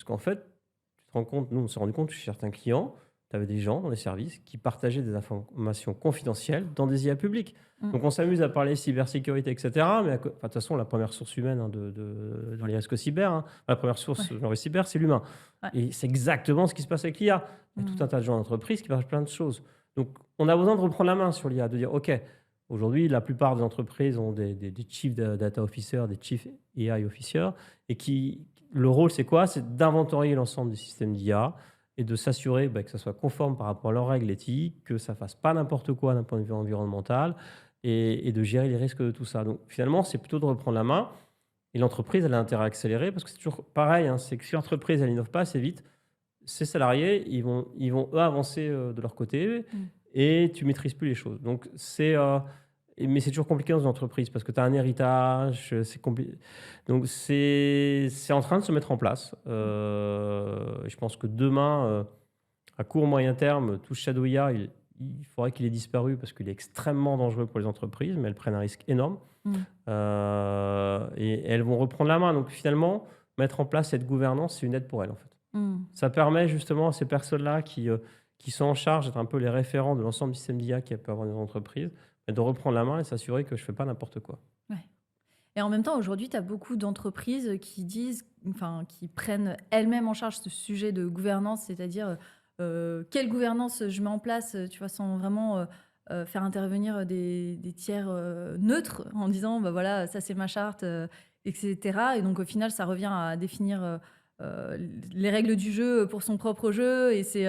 qu'en fait, tu te rends compte, nous, on s'est rendu compte chez certains clients, tu avais des gens dans les services qui partageaient des informations confidentielles dans des IA publiques. Mmh. Donc on s'amuse à parler cybersécurité, et cetera, mais enfin, de toute façon, la première source humaine, hein, dans les risques cyber, hein, la première source Ouais, dans les cyber, c'est l'humain. ouais. Et c'est exactement ce qui se passe avec l'IA. Il y a tout Mmh. un tas de gens d'entreprise qui partagent plein de choses. Donc on a besoin de reprendre la main sur l'IA, de dire, OK, aujourd'hui, la plupart des entreprises ont des chief data officers, des chief AI officers, et le rôle, c'est quoi? C'est d'inventorier l'ensemble des systèmes d'IA et de s'assurer que ça soit conforme par rapport à leurs règles éthiques, que ça fasse pas n'importe quoi d'un point de vue environnemental et de gérer les risques de tout ça. Donc finalement, c'est plutôt de reprendre la main et l'entreprise, elle a intérêt à accélérer parce que c'est toujours pareil, hein, c'est que si l'entreprise, elle innove pas assez vite, ses salariés, ils vont eux avancer de leur côté Mmh. et tu maîtrises plus les choses. Donc mais c'est toujours compliqué dans une entreprise parce que tu as un héritage, c'est compliqué. Donc c'est en train de se mettre en place. Je pense que demain, à court moyen terme, tout Shadow IA, il faudrait qu'il ait disparu parce qu'il est extrêmement dangereux pour les entreprises, mais elles prennent un risque énorme. Mmh. Et elles vont reprendre la main. Donc finalement, mettre en place cette gouvernance, c'est une aide pour elles en fait. Mmh. Ça permet justement à ces personnes-là qui sont en charge d'être un peu les référents de l'ensemble du système d'IA qu'il peut avoir dans les entreprises, de reprendre la main et s'assurer que je ne fais pas n'importe quoi. Ouais. Et en même temps, aujourd'hui, tu as beaucoup d'entreprises qui disent, enfin, qui prennent elles-mêmes en charge ce sujet de gouvernance, c'est-à-dire quelle gouvernance je mets en place, tu vois, sans vraiment faire intervenir des tiers neutres en disant, bah voilà, ça c'est ma charte, etc. Et donc au final, ça revient à définir les règles du jeu pour son propre jeu. Et c'est